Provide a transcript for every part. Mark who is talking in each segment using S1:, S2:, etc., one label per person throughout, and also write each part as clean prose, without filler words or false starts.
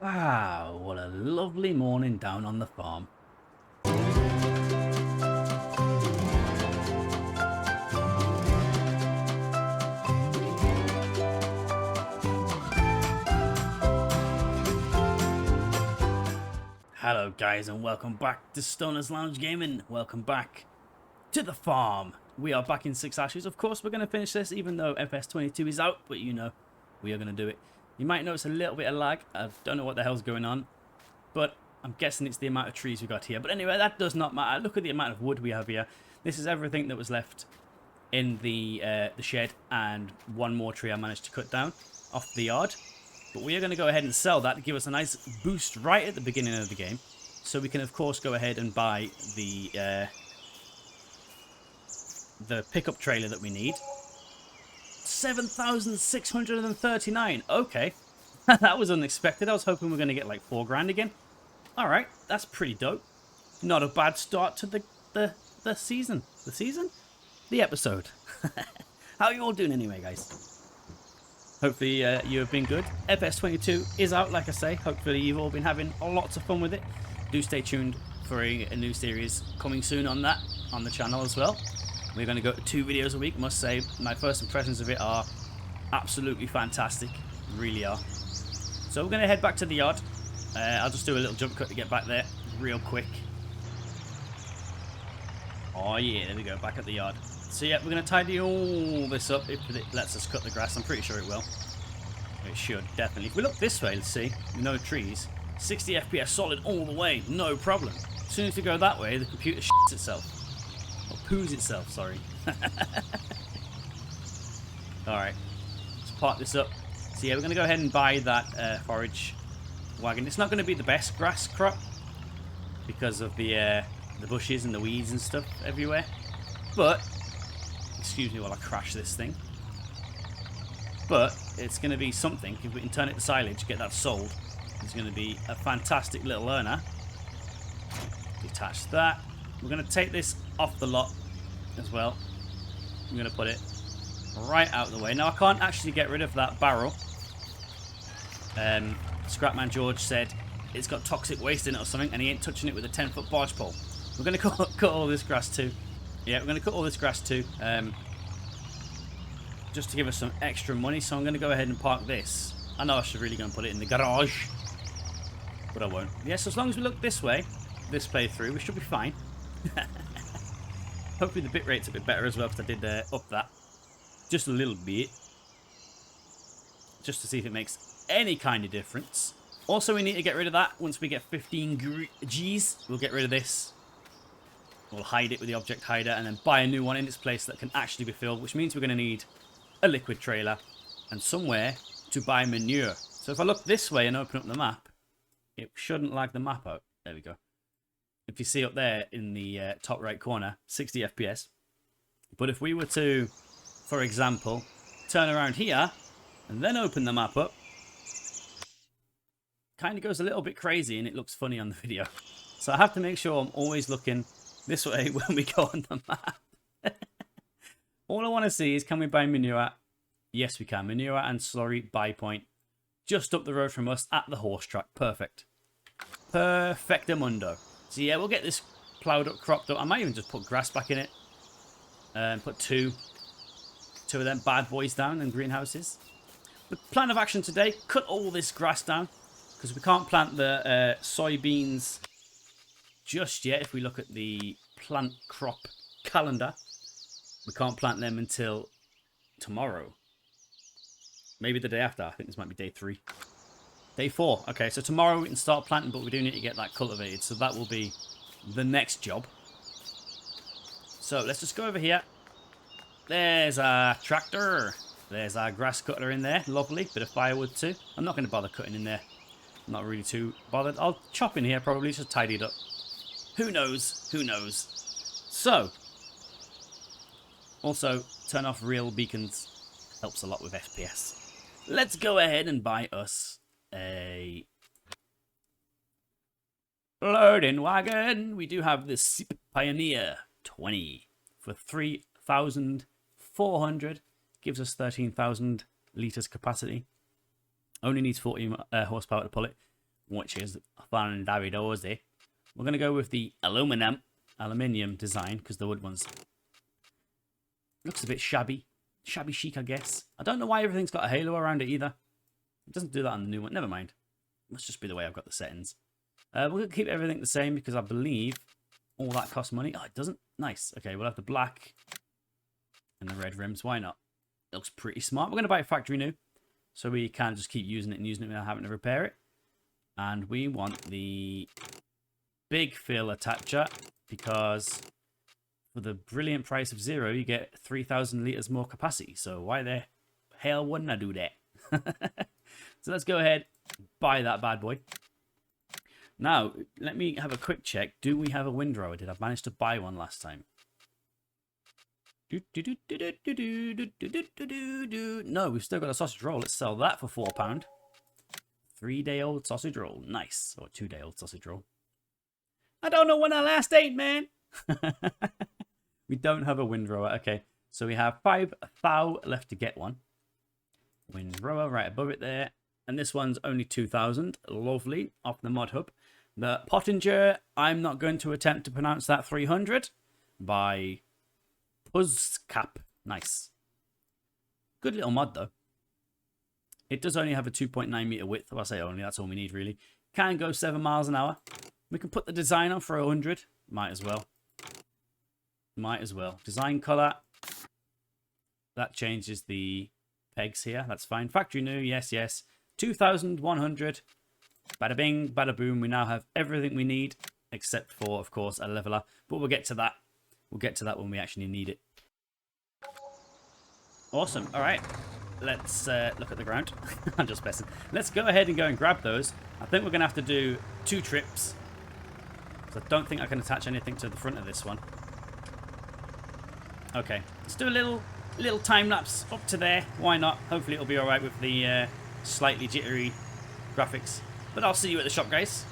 S1: Wow, what a lovely morning down on the farm. Hello guys and welcome back to Stoner's Lounge Gaming. Welcome back to the farm. We are back in 6 Ashes. Of course we're going to finish this even though FS22 is out, but you know, we are going to do it. You might notice a little bit of lag. I don't know what the hell's going on, but I'm guessing it's the amount of trees we got here. But anyway, that does not matter. Look at the amount of wood we have here. This is everything that was left in the shed, and one more tree I managed to cut down off the yard. But we are going to go ahead and sell that to give us a nice boost right at the beginning of the game. So we can, of course, go ahead and buy the pickup trailer that we need. 7,639. Okay. That was unexpected. I was hoping we were going to get like 4 grand again. Alright, that's pretty dope. Not a bad start to the season. The season? The episode. How are you all doing anyway, guys? Hopefully you have been good. FS22 is out, like I say. Hopefully you've all been having lots of fun with it. Do stay tuned for a new series coming soon on that, on the channel as well. We're going to go to 2 videos a week. Must say, my first impressions of it are absolutely fantastic. Really are. So we're going to head back to the yard. I'll just do a little jump cut to get back there real quick. Oh yeah, there we go, back at the yard. So yeah, we're going to tidy all this up if it lets us cut the grass. I'm pretty sure it will. It should, definitely. If we look this way, let's see. No trees. 60 FPS solid all the way, no problem. As soon as we go that way, the computer shits itself. Or poos itself, sorry. Alright, let's park this up. So yeah, we're going to go ahead and buy that forage wagon. It's not going to be the best grass crop because of the bushes and the weeds and stuff everywhere. But, excuse me while I crash this thing. But it's going to be something. If we can turn it to silage, get that sold, it's going to be a fantastic little earner. Detach that. We're going to take this off the lot as well. I'm going to put it right out of the way. Now I can't actually get rid of that barrel. Scrapman George said it's got toxic waste in it or something, and he ain't touching it with a 10-foot barge pole. We're going to cut all this grass too. Yeah, we're going to cut all this grass too. Just to give us some extra money, so I'm going to go ahead and park this. I know I should really go and put it in the garage, but I won't. Yes, as long as we look this way, this playthrough, we should be fine. Hopefully the bitrate's a bit better as well, because I did up that just a little bit, just to see if it makes any kind of difference. Also, we need to get rid of that. Once we get 15 G's, we'll get rid of this. We'll hide it with the object hider and then buy a new one in its place that can actually be filled, which means we're going to need a liquid trailer and somewhere to buy manure. So if I look this way and open up the map, it shouldn't lag the map out. There we go. If you see up there in the top right corner, 60 FPS. But if we were to, for example, turn around here and then open the map up, kind of goes a little bit crazy and it looks funny on the video. So I have to make sure I'm always looking this way when we go on the map. All I want to see is, can we buy manure? Yes, we can. Manure and slurry buy point just up the road from us at the horse track. Perfect. Perfectamundo. So yeah, we'll get this ploughed up, cropped up. I might even just put grass back in it. Put two of them bad boys down in greenhouses. The plan of action today, cut all this grass down, because we can't plant the soybeans just yet. If we look at the plant crop calendar, we can't plant them until tomorrow. Maybe the day after. I think this might be day 3. Day 4. Okay, so tomorrow we can start planting, but we do need to get that cultivated. So that will be the next job. So let's just go over here. There's our tractor. There's our grass cutter in there. Lovely. Bit of firewood too. I'm not going to bother cutting in there. I'm not really too bothered. I'll chop in here probably, just tidy it up. Who knows? Who knows? So, also turn off real beacons. Helps a lot with FPS. Let's go ahead and buy us a loading wagon. We do have this Pioneer 20 for 3,400. Gives us 13,000 litres capacity. Only needs 40 horsepower to pull it. which is fun Davidosi. We're going to go with the aluminium design, because the wood ones looks a bit shabby chic, I guess. I don't know why everything's got a halo around it either. It doesn't do that on the new one. Never mind. Must just be the way I've got the settings. We're going to keep everything the same because I believe all that costs money. Oh, it doesn't? Nice. Okay, we'll have the black and the red rims. Why not? It looks pretty smart. We're going to buy a factory new, so we can just keep using it without having to repair it. And we want the big fill attacher because for the brilliant price of 0, you get 3,000 litres more capacity. So why the hell wouldn't I do that? So let's go ahead, buy that bad boy. Now, let me have a quick check. Do we have a windrower? Did I manage to buy one last time? No, we've still got a sausage roll. Let's sell that for £4. 3-day-old sausage roll. Nice. Or 2-day-old sausage roll. I don't know when I last ate, man. We don't have a windrower. Okay, so we have 5 thou left to get one. Windrower right above it there. And this one's only 2,000. Lovely. Off the mod hub. The Pottinger, I'm not going to attempt to pronounce that 300. By Puzzcap. Nice. Good little mod, though. It does only have a 2.9 meter width. Well, I say only. That's all we need, really. Can go 7 miles an hour. We can put the design on for 100. Might as well. Might as well. Design color. That changes the pegs here. That's fine. Factory new. Yes, yes. 2,100. Bada bing, bada boom. We now have everything we need, except for, of course, a leveler. But we'll get to that. We'll get to that when we actually need it. Awesome. All right. Let's look at the ground. I'm just messing. Let's go ahead and go and grab those. I think we're going to have to do 2 trips. So I don't think I can attach anything to the front of this one. Okay. Let's do a little time lapse up to there. Why not? Hopefully it'll be all right with the slightly jittery graphics. But I'll see you at the shop, guys,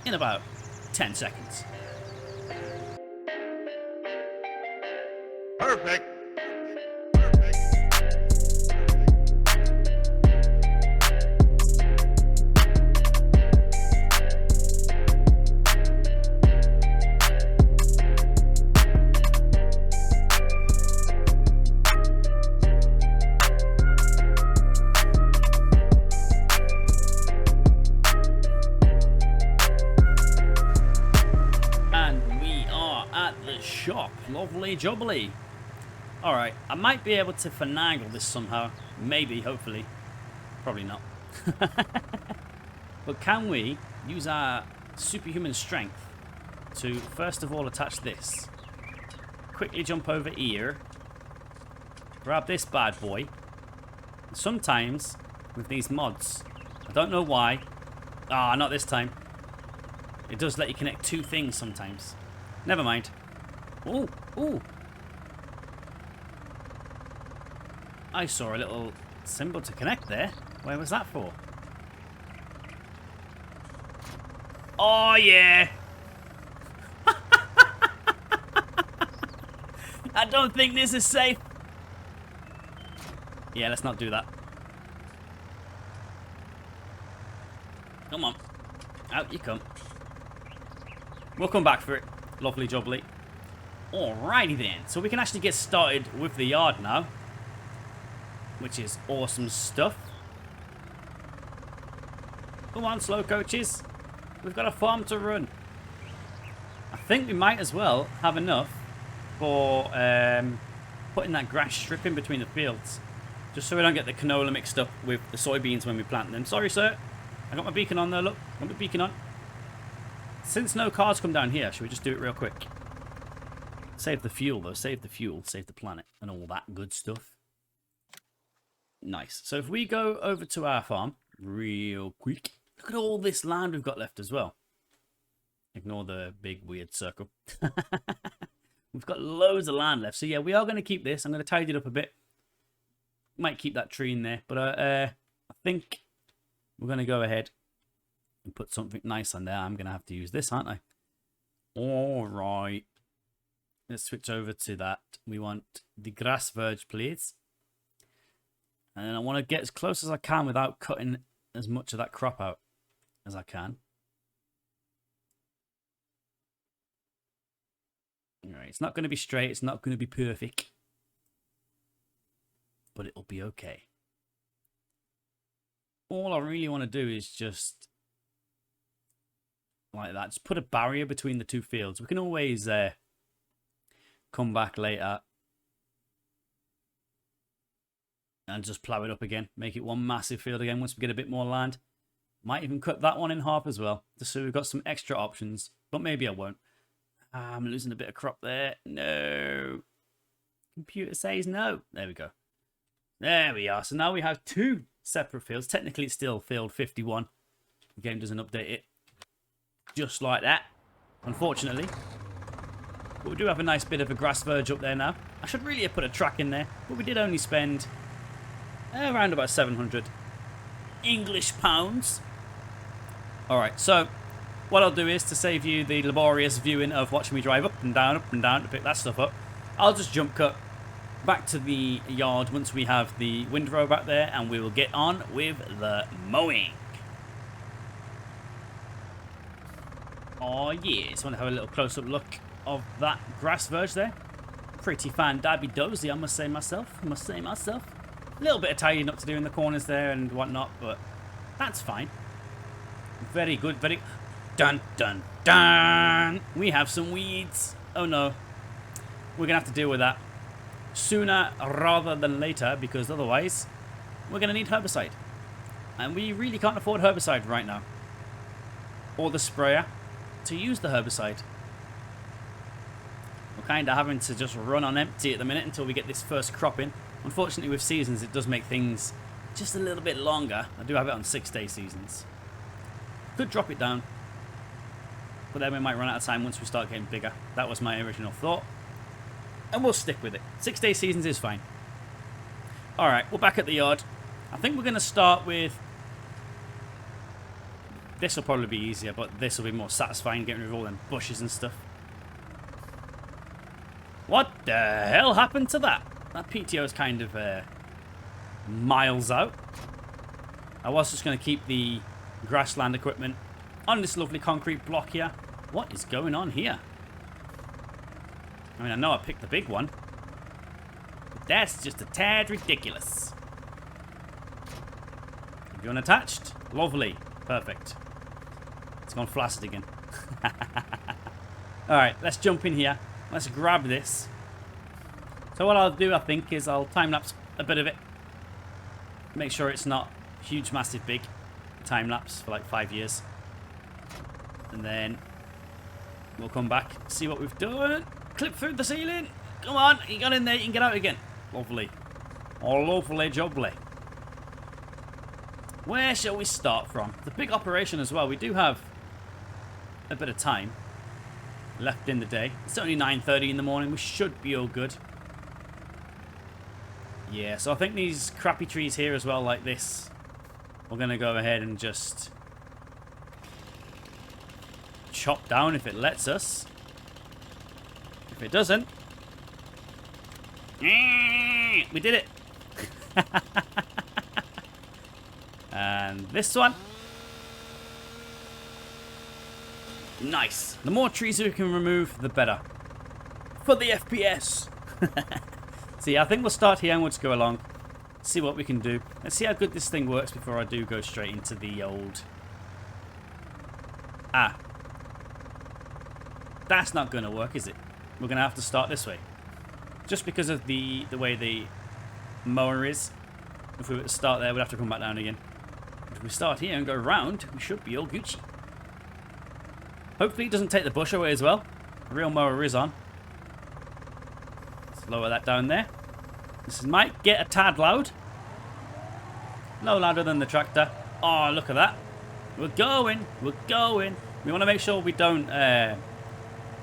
S1: in about 10 seconds.
S2: Perfect.
S1: Shop. Lovely jubbly. Alright, I might be able to finagle this somehow. Maybe, hopefully. Probably not. But can we use our superhuman strength to first of all attach this? Quickly jump over here. Grab this bad boy. Sometimes with these mods, I don't know why. Ah, not this time. It does let you connect 2 things sometimes. Never mind. Ooh, ooh. I saw a little symbol to connect there. Where was that for? Oh, yeah. I don't think this is safe. Yeah, let's not do that. Come on. Out you come. We'll come back for it. Lovely jubbly. Alrighty then, so we can actually get started with the yard now, which is awesome stuff. Come on, slow coaches. We've got a farm to run. I think we might as well have enough for putting that grass strip in between the fields, just so we don't get the canola mixed up with the soybeans when we plant them. Sorry, sir. I got my beacon on there, look. Got my beacon on. Since no cars come down here, should we just do it real quick? Save the fuel, though. Save the fuel. Save the planet. And all that good stuff. Nice. So if we go over to our farm real quick. Look at all this land we've got left as well. Ignore the big weird circle. We've got loads of land left. So yeah, we are going to keep this. I'm going to tidy it up a bit. Might keep that tree in there. But I think we're going to go ahead and put something nice on there. I'm going to have to use this, aren't I? All right. Let's switch over to that. We want the grass verge, please. And I want to get as close as I can without cutting as much of that crop out. as I can. Alright, it's not going to be straight. It's not going to be perfect. But it'll be okay. All I really want to do is just like that. Just put a barrier between the two fields. We can always come back later and just plow it up again. Make it one massive field again once we get a bit more land. Might even cut that one in half as well, just so we've got some extra options. But maybe I won't. I'm losing a bit of crop there. No. Computer says no. There we go. There we are. So now we have two separate fields. Technically, it's still field 51. The game doesn't update it just like that, unfortunately. But we do have a nice bit of a grass verge up there now. I should really have put a track in there, but we did only spend around about 700 English pounds. Alright, so what I'll do is, to save you the laborious viewing of watching me drive up and down to pick that stuff up, I'll just jump cut back to the yard once we have the windrow back there, and we will get on with the mowing. Oh yeah, just want to have a little close-up look of that grass verge there. Pretty fan-dabby-dozy, I must say myself. A little bit of tidying up to do in the corners there and whatnot, but that's fine. Very good, very... Dun, dun, dun! We have some weeds. Oh no. We're going to have to deal with that sooner rather than later, because otherwise we're going to need herbicide. And we really can't afford herbicide right now. Or the sprayer to use the herbicide. We're kind of having to just run on empty at the minute until we get this first crop in. Unfortunately, with seasons, it does make things just a little bit longer. I do have it on 6-day seasons. Could drop it down, but then we might run out of time once we start getting bigger. That was my original thought, and we'll stick with it. 6-day seasons is fine. Alright, we're back at the yard. I think we're going to start with... This will probably be easier, but this will be more satisfying, getting rid of all them bushes and stuff. What the hell happened to that? That PTO is kind of miles out. I was just going to keep the grassland equipment on this lovely concrete block here. What is going on here? I mean, I know I picked the big one, but that's just a tad ridiculous. Have you unattached? Lovely. Perfect. It's gone flaccid again. Alright, let's jump in here. Let's grab this. So what I'll do, I think, is I'll time-lapse a bit of it. Make sure it's not huge, massive, big time-lapse for like 5 years. And then we'll come back, see what we've done. Clip through the ceiling. Come on, you got in there, you can get out again. Lovely. Oh, lovely jubbly. Where shall we start from? The big operation as well. We do have a bit of time left in the day. It's only 9:30 in the morning. We should be all good. Yeah, so I think these crappy trees here as well, like this, we're going to go ahead and just chop down if it lets us. If it doesn't, we did it. And this one. Nice. The more trees we can remove, the better. For the FPS. So yeah, I think we'll start here and we'll just go along. See what we can do. Let's see how good this thing works before I do go straight into the old... Ah. That's not going to work, is it? We're going to have to start this way. Just because of the way the mower is. If we were to start there, we'd have to come back down again. But if we start here and go around, we should be all Gucci. Hopefully it doesn't take the bush away as well. The real mower is on. Let's lower that down there. This might get a tad loud. No louder than the tractor. Oh, look at that. We're going. We're going. We want to make sure we don't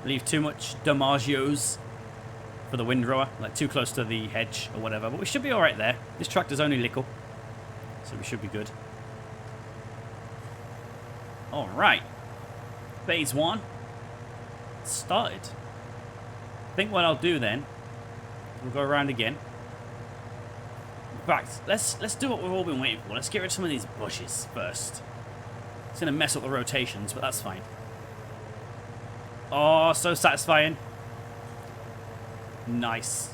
S1: leave too much damagios for the windrower. Like too close to the hedge or whatever. But we should be alright there. This tractor's only little. So we should be good. Alright. Phase 1 started. I think what I'll do then, we'll go around again. In fact, let's do what we've all been waiting for. Let's get rid of some of these bushes first. It's going to mess up the rotations, but that's fine. Oh, so satisfying. Nice.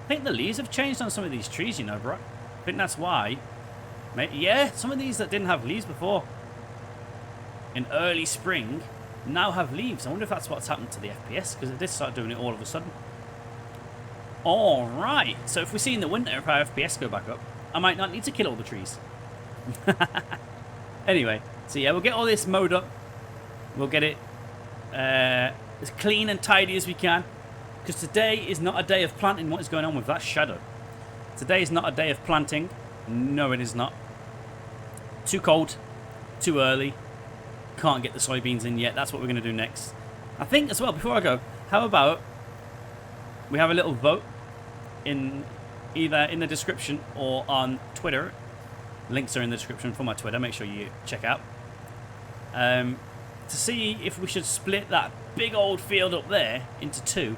S1: I think the leaves have changed on some of these trees, you know, bro. I think that's why. Yeah, some of these that didn't have leaves before in early spring now have leaves. I wonder if that's what's happened to the FPS, because it did start doing it all of a sudden. Alright, so if we see in the winter if our FPS go back up, I might not need to kill all the trees. Anyway, so yeah, we'll get all this mowed up. We'll get it as clean and tidy as we can, because today is not a day of planting. What is going on with that shadow? Today is not a day of planting. No, it is not. Too cold, too early. Can't get the soybeans in yet. That's what we're going to do next. I think as well, before I go, how about we have a little vote in either in the description or on Twitter. Links are in the description for my Twitter. Make sure you check out. To see if we should split that big old field up there into 2.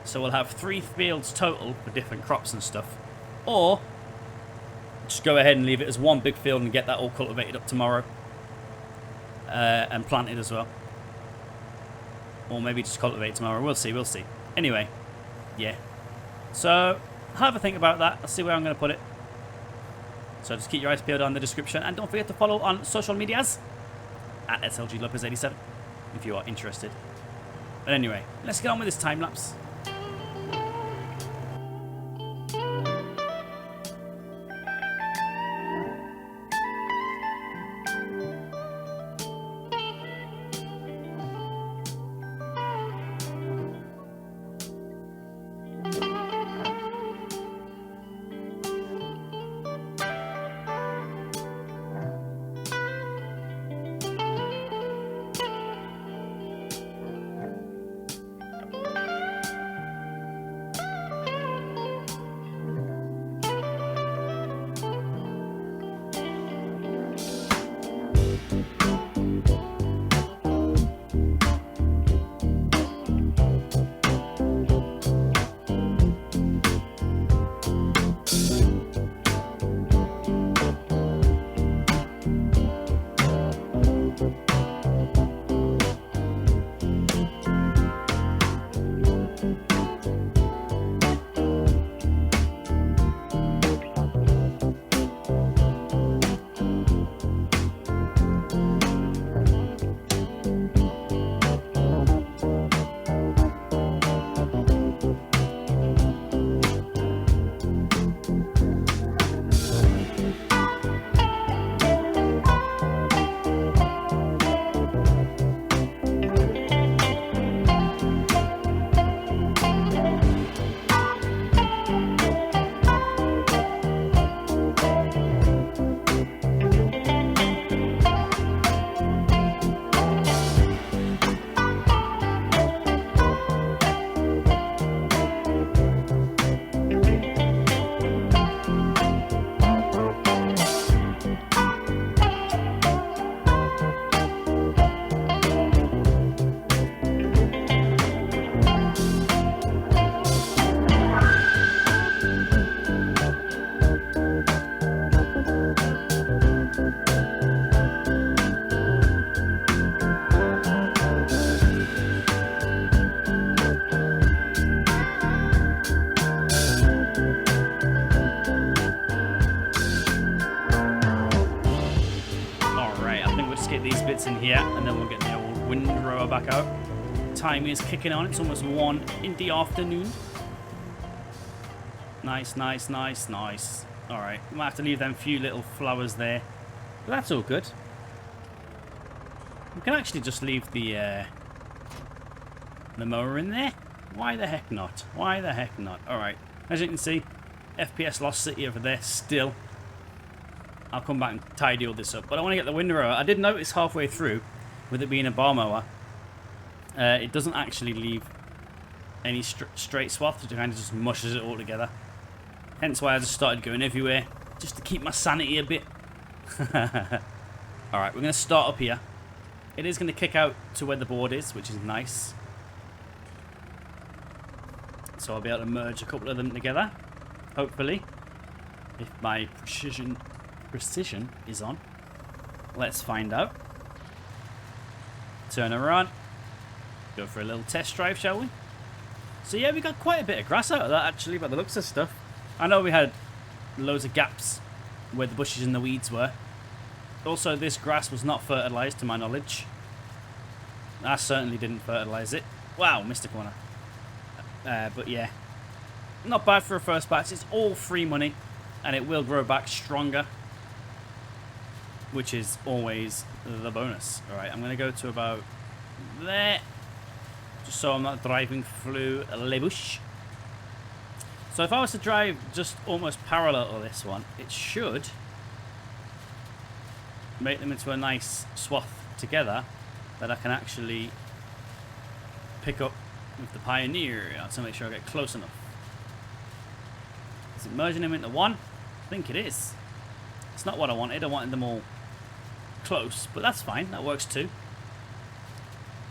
S1: So we'll have 3 fields total for different crops and stuff. Or just go ahead and leave it as one big field and get that all cultivated up tomorrow. And planted as well. Or maybe just cultivate tomorrow. We'll see, we'll see. Anyway, yeah. So, have a think about that. I'll see where I'm going to put it. So just keep your eyes peeled on the description. And don't forget to follow on social medias. At SLGLopez87. If you are interested. But anyway, let's get on with this time lapse. In here, and then we'll get the old windrower back out. Time is kicking on. It's almost 1 in the afternoon. Nice, nice, nice, nice. Alright, we might have to leave them few little flowers there, but that's all good. We can actually just leave the mower in there. Why the heck not? Why the heck not? Alright, as you can see, FPS Lost City over there still. I'll come back and tidy all this up. But I want to get the windrower. I did notice halfway through, with it being a bar mower, it doesn't actually leave any straight swath. It kind of just mushes it all together. Hence why I just started going everywhere, just to keep my sanity a bit. Alright, we're going to start up here. It is going to kick out to where the board is, which is nice. So I'll be able to merge a couple of them together, hopefully. If my precision precision is on. Let's find out. Turn her on. Go for a little test drive, shall we? So yeah, we got quite a bit of grass out of that, actually, by the looks of stuff. I know we had loads of gaps where the bushes and the weeds were. Also, this grass was not fertilised, to my knowledge. I certainly didn't fertilise it. Wow, missed a corner. But yeah, not bad for a first batch. It's all free money, and it will grow back stronger, which is always the bonus. All right, I'm going to go to about there, just so I'm not driving through le bush. So if I was to drive just almost parallel to this one, it should make them into a nice swath together that I can actually pick up with the Pioneer. I have to make sure I get close enough. Is it merging them into one? I think it is. It's not what I wanted. I wanted them all close, but that's fine. That works too.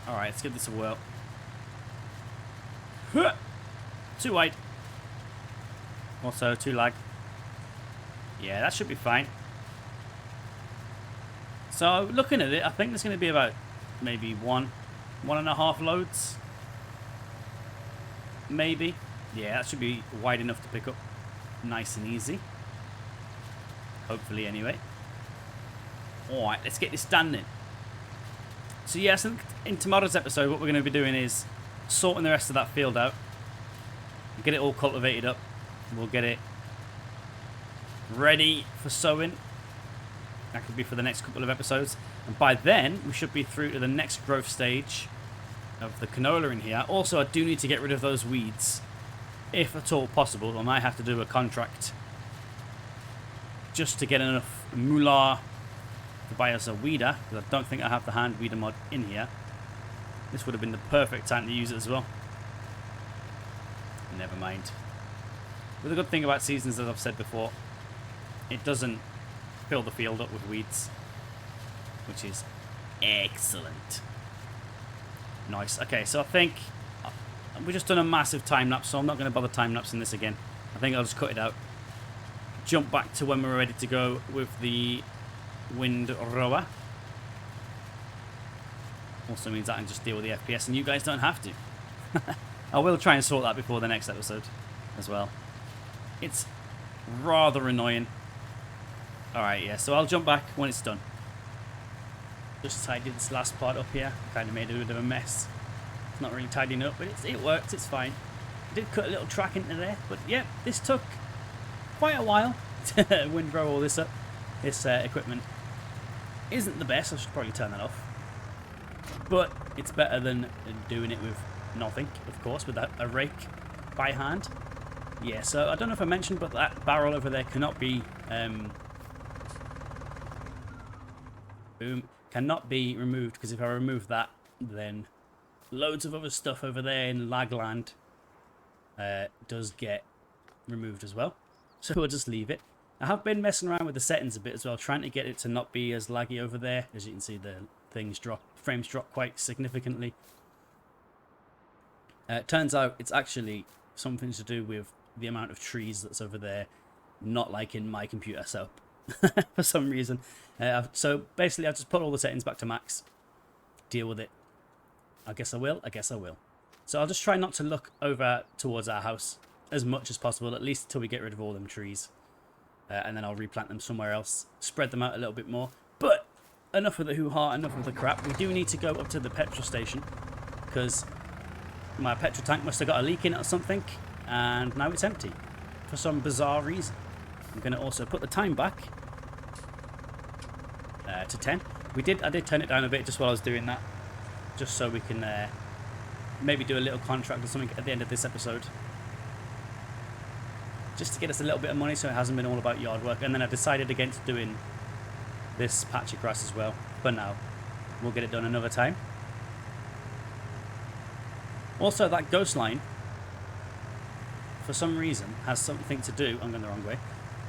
S1: Alright, let's give this a whirl. Too wide. Also, too lag. Yeah, that should be fine. So, looking at it, I think there's going to be about maybe 1.5 loads. Maybe. Yeah, that should be wide enough to pick up nice and easy. Hopefully, anyway. Alright, let's get this done then. So, yes, in tomorrow's episode, what we're going to be doing is sorting the rest of that field out. Get it all cultivated up. We'll get it ready for sowing. That could be for the next couple of episodes. And by then, we should be through to the next growth stage of the canola in here. Also, I do need to get rid of those weeds, if at all possible. I might have to do a contract just to get enough moolah to buy us a weeder, because I don't think I have the hand weeder mod in here. This would have been the perfect time to use it as well. Never mind. But the good thing about seasons, as I've said before, it doesn't fill the field up with weeds, which is excellent. Nice. Okay, so I think we've just done a massive time lapse, so I'm not going to bother time lapsing this again. I think I'll just cut it out. Jump back to when we're ready to go with the wind rower. Also means I can just deal with the FPS and you guys don't have to. I will try and sort that before the next episode as well. It's rather annoying. Alright, yeah, so I'll jump back when it's done. Just tidy this last part up here. Kind of made a bit of a mess. It's not really tidying up, but it works, it's fine. I did cut a little track into there, but yeah, this took quite a while to windrow all this up. This equipment isn't the best. I should probably turn that off. But it's better than doing it with nothing, of course, with a rake by hand. Yeah, so I don't know if I mentioned, but that barrel over there cannot be cannot be removed, because if I remove that, then loads of other stuff over there in Lagland does get removed as well. So we'll just leave it. I have been messing around with the settings a bit as well, trying to get it to not be as laggy over there. As you can see, the frames drop quite significantly. It turns out it's actually something to do with the amount of trees that's over there, not like in my computer setup for some reason. So basically I've just put all the settings back to max. Deal with it. I guess I will. So I'll just try not to look over towards our house as much as possible, at least until we get rid of all them trees. And then I'll replant them somewhere else, spread them out a little bit more. But enough of the hoo-ha, enough of the crap. We do need to go up to the petrol station, because my petrol tank must have got a leak in it or something, and now it's empty for some bizarre reason. I'm going to also put the time back to 10. I did turn it down a bit just while I was doing that, just so we can maybe do a little contract or something at the end of this episode, just to get us a little bit of money, so it hasn't been all about yard work. And then I decided against doing this patch of grass as well. But now we'll get it done another time. Also, that ghost line, for some reason, has something to do. I'm going the wrong way.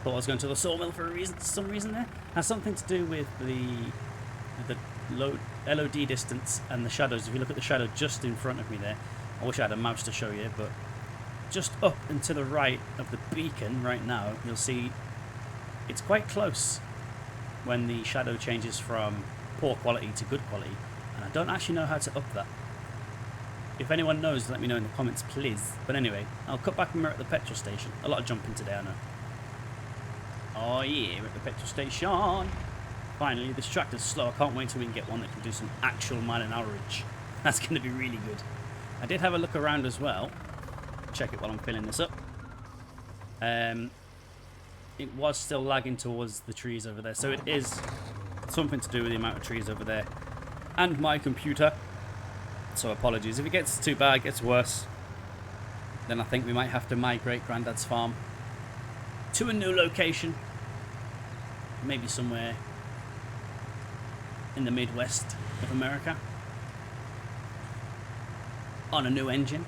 S1: Thought I was going to the sawmill for some reason there. Has something to do with the LOD distance and the shadows. If you look at the shadow just in front of me there, I wish I had a mouse to show you, but just up and to the right of the beacon right now, you'll see it's quite close when the shadow changes from poor quality to good quality, and I don't actually know how to up that. If anyone knows, let me know in the comments, please. But anyway, I'll cut back when we're at the petrol station. A lot of jumping today, I know. Oh yeah, we're at the petrol station. Finally, this tractor's slow. I can't wait till we can get one that can do some actual mile an hourage. That's going to be really good. I did have a look around as well. Check it while I'm filling this up. It was still lagging towards the trees over there, so it is something to do with the amount of trees over there and my computer. So apologies. If it gets too bad, gets worse, then I think we might have to migrate Grandad's farm to a new location. Maybe somewhere in the Midwest of America. On a new engine.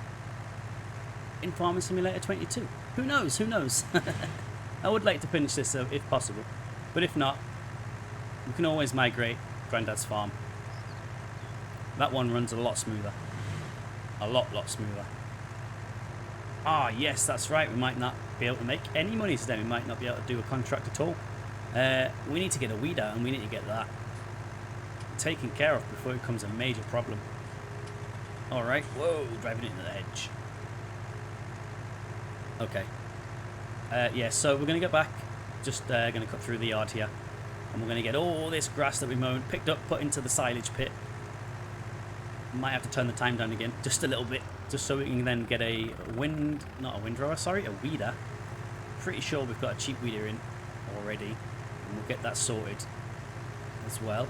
S1: In Farming Simulator 22. Who knows? Who knows? I would like to finish this if possible. But if not, we can always migrate Grandad's farm. That one runs a lot smoother. A lot smoother. Ah, yes, that's right. We might not be able to make any money today. We might not be able to do a contract at all. We need to get a weed out, and we need to get that taken care of before it becomes a major problem. Alright. Whoa, driving into the hedge. Okay. Yeah, so we're going to get back. Just going to cut through the yard here. And we're going to get all this grass that we mowed picked up, put into the silage pit. Might have to turn the time down again, just a little bit, just so we can then get a not a windrower, sorry, a weeder. Pretty sure we've got a cheap weeder in already, and we'll get that sorted as well.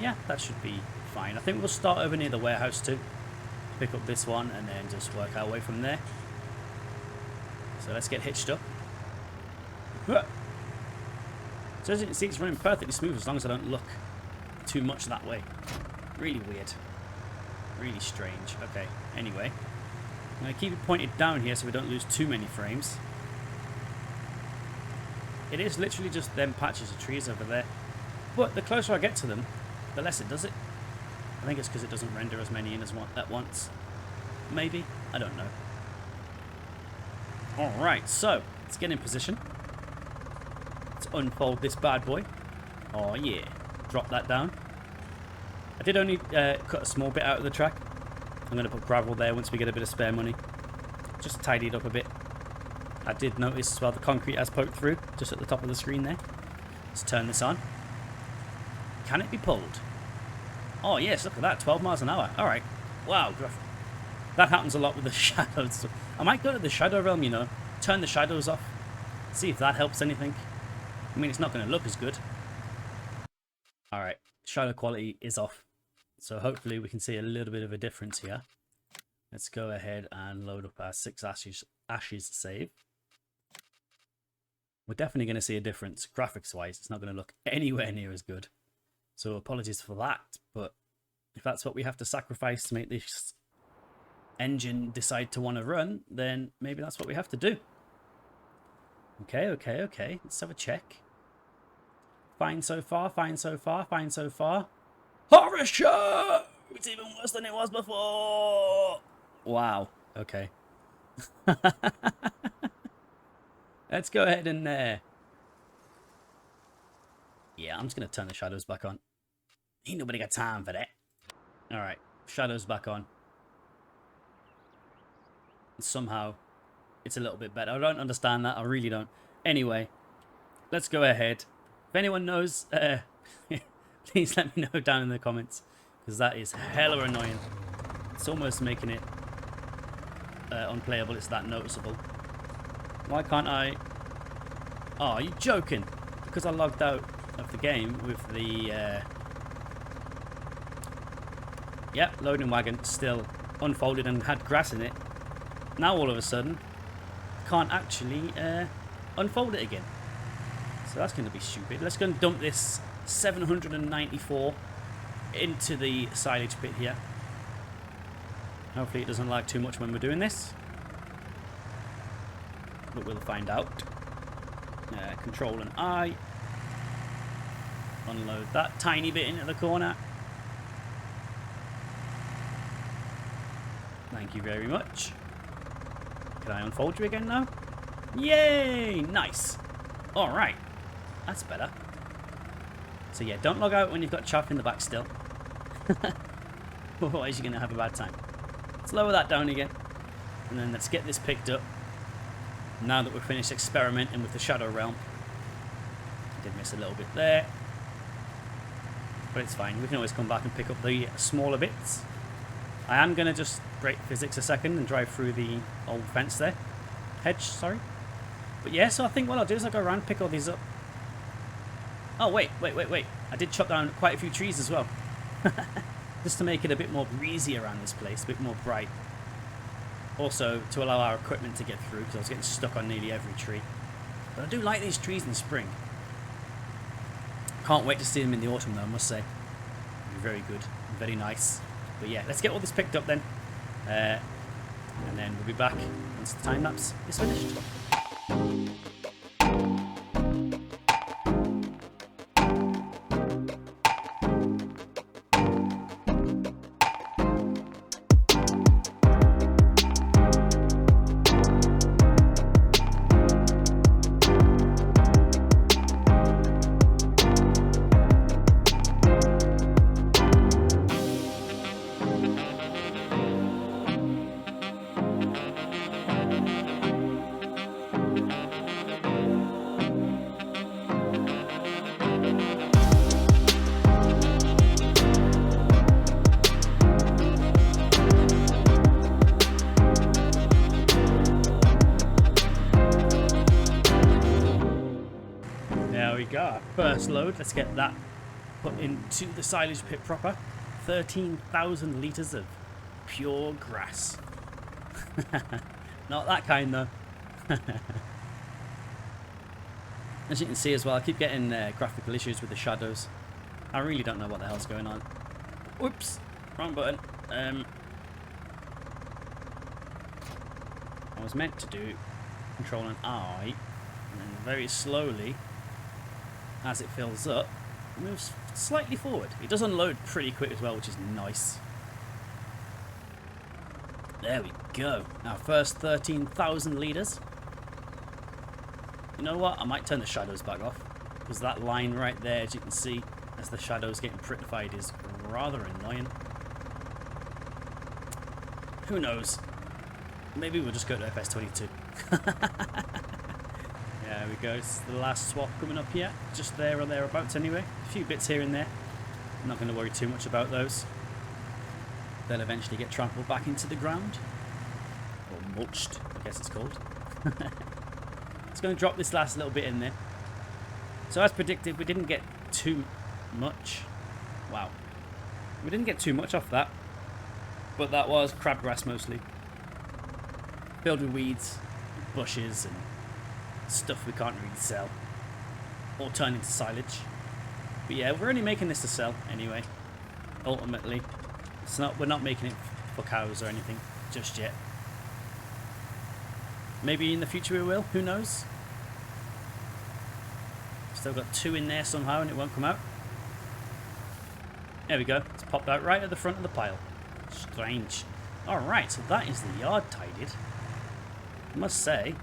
S1: Yeah, that should be fine. I think we'll start over near the warehouse too. Pick up this one and then just work our way from there. So let's get hitched up. So as you can see, it's running perfectly smooth as long as I don't look too much that way. Really weird. Really strange. Okay, anyway. I'm going to keep it pointed down here so we don't lose too many frames. It is literally just them patches of trees over there. But the closer I get to them, the less it does it. I think it's because it doesn't render as many in as one at once. Maybe? I don't know. Alright, so let's get in position. Let's unfold this bad boy. Oh yeah. Drop that down. I did only cut a small bit out of the track. I'm going to put gravel there once we get a bit of spare money. Just tidy it up a bit. I did notice as well the concrete has poked through just at the top of the screen there. Let's turn this on. Can it be pulled? Oh yes, look at that, 12 miles an hour. Alright. Wow. That happens a lot with the shadows. I might go to the shadow realm, you know. Turn the shadows off. See if that helps anything. I mean, it's not going to look as good. Alright. Shadow quality is off. So hopefully we can see a little bit of a difference here. Let's go ahead and load up our 6 ashes save. We're definitely going to see a difference graphics wise. It's not going to look anywhere near as good. So apologies for that, but if that's what we have to sacrifice to make this engine decide to want to run, then maybe that's what we have to do. Okay. Let's have a check. Fine so far, fine so far, fine so far. Horror show! It's even worse than it was before! Wow. Okay. Let's go ahead and... yeah, I'm just going to turn the shadows back on. Ain't nobody got time for that. Alright, shadows back on. Somehow, it's a little bit better. I don't understand that. I really don't. Anyway, let's go ahead. If anyone knows, please let me know down in the comments. Because that is hella annoying. It's almost making it unplayable. It's that noticeable. Why can't I... Oh, are you joking? Because I logged out of the game with the... Yep, loading wagon still unfolded and had grass in it. Now all of a sudden, can't actually unfold it again. So that's going to be stupid. Let's go and dump this 794 into the silage pit here. Hopefully it doesn't lag too much when we're doing this. But we'll find out. Control and I. Unload that tiny bit into the corner. Thank you very much. Can I unfold you again now? Yay! Nice. Alright. That's better. So yeah, don't log out when you've got chaff in the back still. Otherwise you're going to have a bad time. Let's lower that down again. And then let's get this picked up. Now that we've finished experimenting with the Shadow Realm. I did miss a little bit there. But it's fine. We can always come back and pick up the smaller bits. I am going to just break physics a second and drive through the old fence there. Hedge, sorry. But yeah, so I think what I'll do is I'll go around and pick all these up. Oh, wait. I did chop down quite a few trees as well. Just to make it a bit more breezy around this place, a bit more bright. Also, to allow our equipment to get through, because I was getting stuck on nearly every tree. But I do like these trees in spring. Can't wait to see them in the autumn, though, I must say. Very good, very nice. But yeah, let's get all this picked up then. And then we'll be back once the time lapse is finished. First load, let's get that put into the silage pit proper. 13,000 litres of pure grass. Not that kind though. As you can see as well, I keep getting graphical issues with the shadows. I really don't know what the hell's going on. Whoops, wrong button. I was meant to do Control and I, and then very slowly, as it fills up, it moves slightly forward. It does unload pretty quick as well, which is nice. There we go. Our first 13,000 litres. You know what? I might turn the shadows back off, because that line right there, as you can see, as the shadows getting prettified, is rather annoying. Who knows? Maybe we'll just go to FS22. There we go, it's the last swap coming up here, just there or thereabouts anyway. A few bits here and there. I'm not going to worry too much about those. They'll eventually get trampled back into the ground. Or mulched, I guess it's called. It's going to drop this last little bit in there. So as predicted, we didn't get too much. Wow. We didn't get too much off that. But that was crabgrass mostly. Filled with weeds, and bushes, and stuff we can't really sell or turn into silage. But yeah, we're only making this to sell anyway. Ultimately, we're not making it for cows or anything just yet. Maybe in the future we will, who knows? Still got 2 in there somehow and it won't come out. There we go, it's popped out right at the front of the pile. Strange. Alright, so that is the yard tidied. I must say,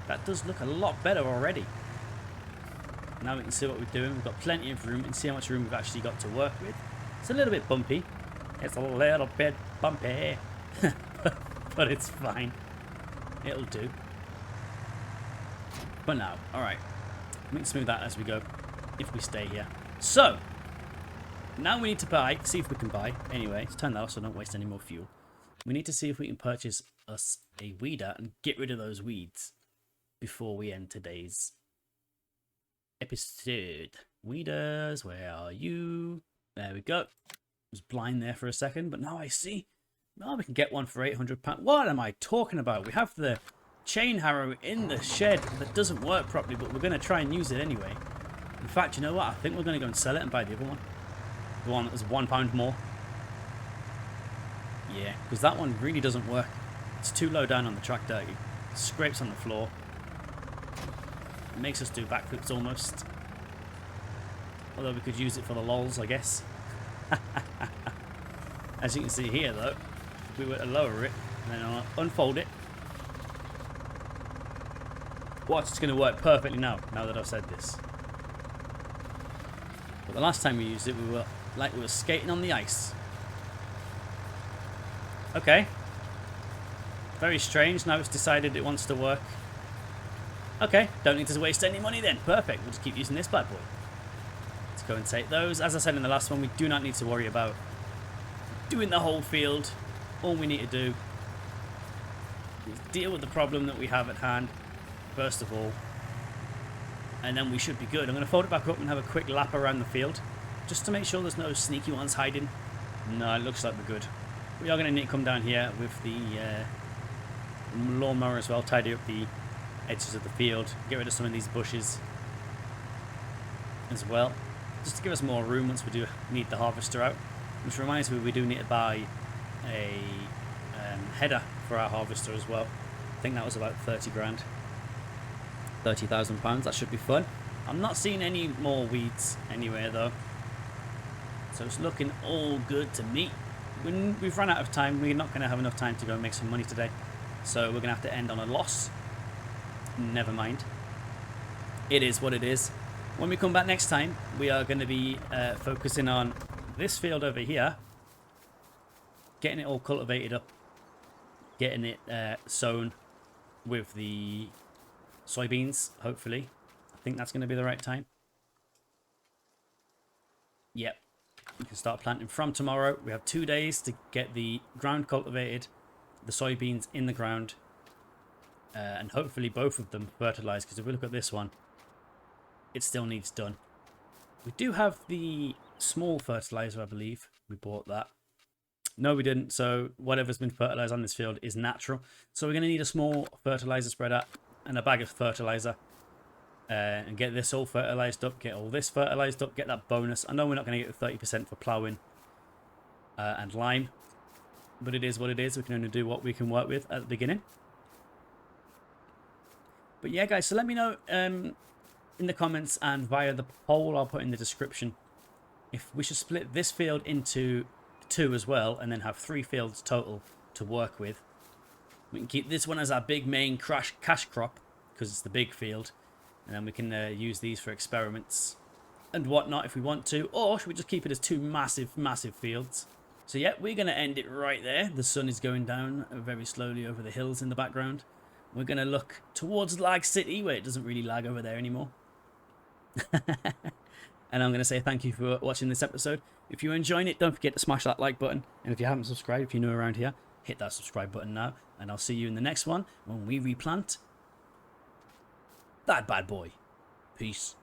S1: that does look a lot better already. Now we can see what we're doing. We've got plenty of room and see how much room we've actually got to work with. It's a little bit bumpy. It's a little bit bumpy. But it's fine. It'll do. But now, alright. We can smooth that as we go, if we stay here. So, now we need to buy, see if we can buy. Anyway, let's turn that off so I don't waste any more fuel. We need to see if we can purchase us a weeder and get rid of those weeds before we end today's episode. Weeders, where are you? There we go. I was blind there for a second, but now I see. Oh, we can get one for £800. What am I talking about? We have the chain harrow in the shed that doesn't work properly, but we're going to try and use it anyway. In fact, you know what? I think we're going to go and sell it and buy the other one. The one that was £1 more. Yeah, because that one really doesn't work. It's too low down on the tractor. It scrapes on the floor. It makes us do backflips almost. Although we could use it for the lols, I guess. As you can see here, though, if we were to lower it and then unfold it, watch, it's going to work perfectly now that I've said this. But the last time we used it, we were skating on the ice. Okay. Very strange. Now it's decided it wants to work. Okay, don't need to waste any money then. Perfect. We'll just keep using this bad boy. Let's go and take those. As I said in the last one, we do not need to worry about doing the whole field. All we need to do is deal with the problem that we have at hand, first of all. And then we should be good. I'm going to fold it back up and have a quick lap around the field, just to make sure there's no sneaky ones hiding. No, it looks like we're good. We are going to need to come down here with the lawnmower as well, tidy up the edges of the field, get rid of some of these bushes as well, just to give us more room once we do need the harvester out. Which reminds me, we do need to buy a header for our harvester as well. I think that was about 30 grand. £30,000. That should be fun. I'm not seeing any more weeds anywhere though, so it's looking all good to me. We've run out of time. We're not going to have enough time to go and make some money today, so we're going to have to end on a loss. Never mind. It is what it is. When we come back next time, we are going to be focusing on this field over here, getting it all cultivated up, getting it sown with the soybeans, hopefully. I think that's going to be the right time. Yep. We can start planting from tomorrow. We have 2 days to get the ground cultivated, the soybeans in the ground, and hopefully both of them fertilized, because if we look at this one, it still needs done. We do have the small fertilizer, I believe. We bought that. No, we didn't. So whatever's been fertilized on this field is natural. So we're going to need a small fertilizer spreader and a bag of fertilizer, and get this all fertilized up, get all this fertilized up, get that bonus. I know we're not going to get the 30% for ploughing and lime, but it is what it is. We can only do what we can work with at the beginning. But yeah, guys, so let me know in the comments and via the poll I'll put in the description if we should split this field into 2 as well, and then have 3 fields total to work with. We can keep this one as our big main cash crop, because it's the big field, and then we can use these for experiments and whatnot if we want to, or should we just keep it as 2 massive fields? So yeah, we're going to end it right there. The sun is going down very slowly over the hills in the background. We're going to look towards Lag City, where it doesn't really lag over there anymore. And I'm going to say thank you for watching this episode. If you're enjoying it, don't forget to smash that like button. And if you haven't subscribed, if you're new around here, hit that subscribe button now. And I'll see you in the next one when we replant that bad boy. Peace.